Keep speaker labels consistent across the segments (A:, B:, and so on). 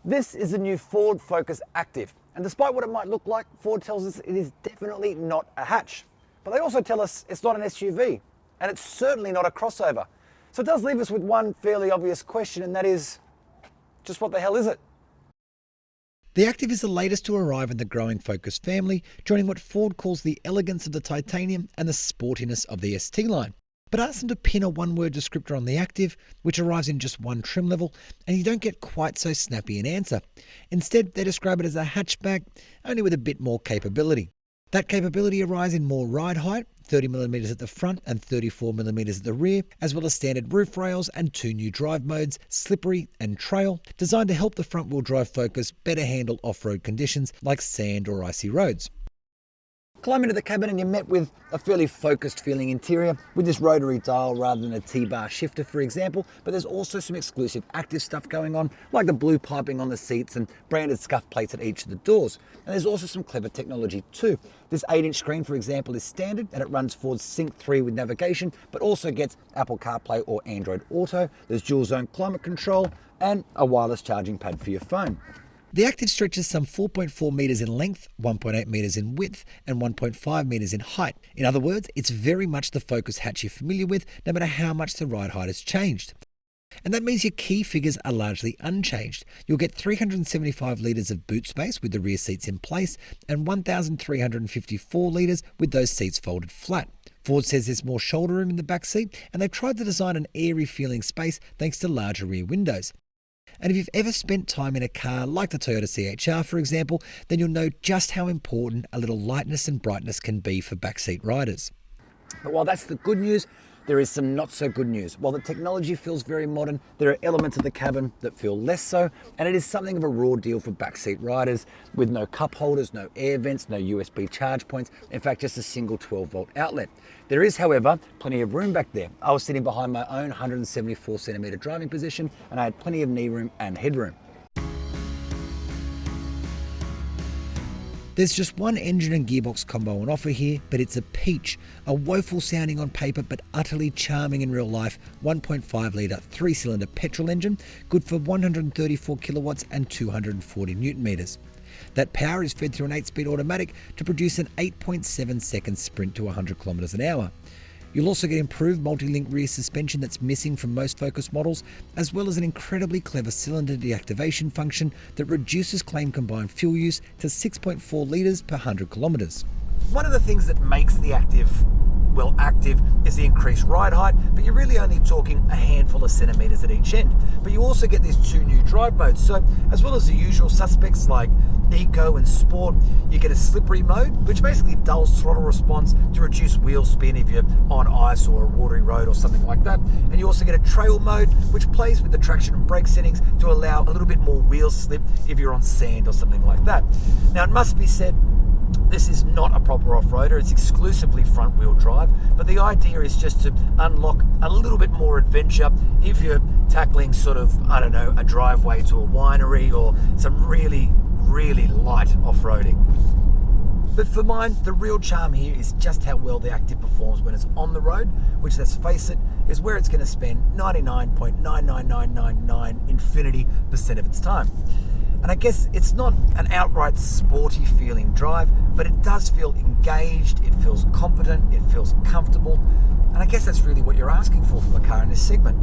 A: This is the new Ford Focus Active, and despite what it might look like, Ford tells us it is definitely not a hatch. But they also tell us it's not an SUV, and it's certainly not a crossover. So it does leave us with one fairly obvious question, and that is, just what the hell is it?
B: The Active is the latest to arrive in the growing Focus family, joining what Ford calls the elegance of the titanium and the sportiness of the ST line. But ask them to pin a one-word descriptor on the Active, which arrives in just one trim level, and you don't get quite so snappy an answer. Instead, they describe it as a hatchback, only with a bit more capability. That capability arrives in more ride height, 30mm at the front and 34mm at the rear, as well as standard roof rails and two new drive modes, Slippery and Trail, designed to help the front-wheel drive Focus better handle off-road conditions like sand or icy roads.
A: Climb into the cabin and you're met with a fairly focused feeling interior with this rotary dial rather than a T-bar shifter, for example, but there's also some exclusive Active stuff going on, like the blue piping on the seats and branded scuff plates at each of the doors. And there's also some clever technology too. This 8-inch screen, for example, is standard and it runs Ford's Sync 3 with navigation, but also gets Apple CarPlay or Android Auto. There's dual zone climate control and a wireless charging pad for your phone.
B: The Active stretches some 4.4 metres in length, 1.8 metres in width, and 1.5 metres in height. In other words, it's very much the Focus hatch you're familiar with, no matter how much the ride height has changed. And that means your key figures are largely unchanged. You'll get 375 litres of boot space with the rear seats in place, and 1,354 litres with those seats folded flat. Ford says there's more shoulder room in the back seat, and they've tried to design an airy feeling space thanks to larger rear windows. And if you've ever spent time in a car like the Toyota CHR, for example, then you'll know just how important a little lightness and brightness can be for backseat riders.
A: But while that's the good news, there is some not so good news. While the technology feels very modern, there are elements of the cabin that feel less so, and it is something of a raw deal for backseat riders with no cup holders, no air vents, no USB charge points, in fact just a single 12-volt outlet. There is, however, plenty of room back there. I was sitting behind my own 174cm driving position, and I had plenty of knee room and headroom.
B: There's just one engine and gearbox combo on offer here, but it's a peach. A woeful sounding on paper, but utterly charming in real life, 1.5 litre 3-cylinder petrol engine, good for 134 kilowatts and 240 newton meters. That power is fed through an 8-speed automatic to produce an 8.7 second sprint to 100 kilometers an hour. You'll also get improved multi-link rear suspension that's missing from most Focus models, as well as an incredibly clever cylinder deactivation function that reduces claimed combined fuel use to 6.4 litres per 100 kilometres.
A: One of the things that makes the Active is the increased ride height, but you're really only talking a handful of centimetres at each end. But you also get these two new drive modes, so as well as the usual suspects like Eco and Sport, you get a Slippery mode, which basically dulls throttle response to reduce wheel spin if you're on ice or a watery road or something like that. And you also get a Trail mode, which plays with the traction and brake settings to allow a little bit more wheel slip if you're on sand or something like that. Now, it must be said, this is not a proper off-roader, it's exclusively front-wheel drive, but the idea is just to unlock a little bit more adventure if you're tackling sort of, I don't know, a driveway to a winery or some really light off-roading. But for mine, the real charm here is just how well the Active performs when it's on the road, which, let's face it, is where it's going to spend 99.99999% of its time. And I guess it's not an outright sporty feeling drive, but it does feel engaged, it feels competent, it feels comfortable. And I guess that's really what you're asking for from a car in this segment.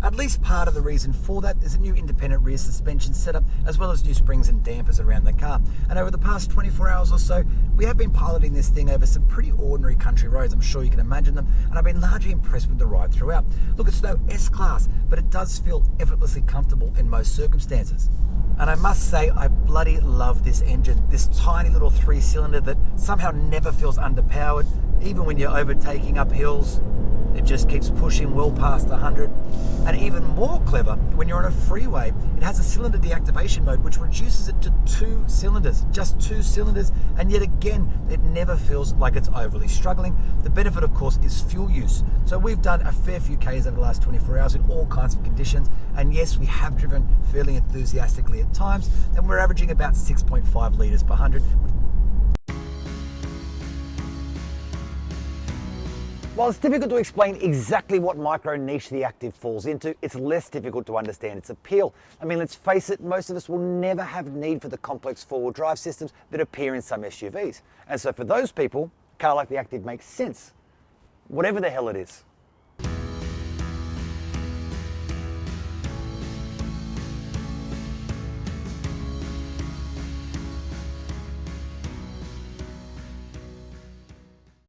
A: At least part of the reason for that is a new independent rear suspension setup, as well as new springs and dampers around the car. And over the past 24 hours or so, we have been piloting this thing over some pretty ordinary country roads, I'm sure you can imagine them, and I've been largely impressed with the ride throughout. Look, it's no S-Class, but it does feel effortlessly comfortable in most circumstances. And I must say, I bloody love this engine, this tiny little 3-cylinder that somehow never feels underpowered, even when you're overtaking up hills. It just keeps pushing well past 100. And even more clever, when you're on a freeway, it has a cylinder deactivation mode which reduces it to 2 cylinders, just 2 cylinders, and yet again, it never feels like it's overly struggling. The benefit, of course, is fuel use. So we've done a fair few Ks over the last 24 hours in all kinds of conditions, and yes, we have driven fairly enthusiastically at times, and we're averaging about 6.5 litres per 100. While it's difficult to explain exactly what micro niche the Active falls into, it's less difficult to understand its appeal. I mean, let's face it, most of us will never have need for the complex four-wheel drive systems that appear in some SUVs. And so for those people, a car like the Active makes sense, whatever the hell it is.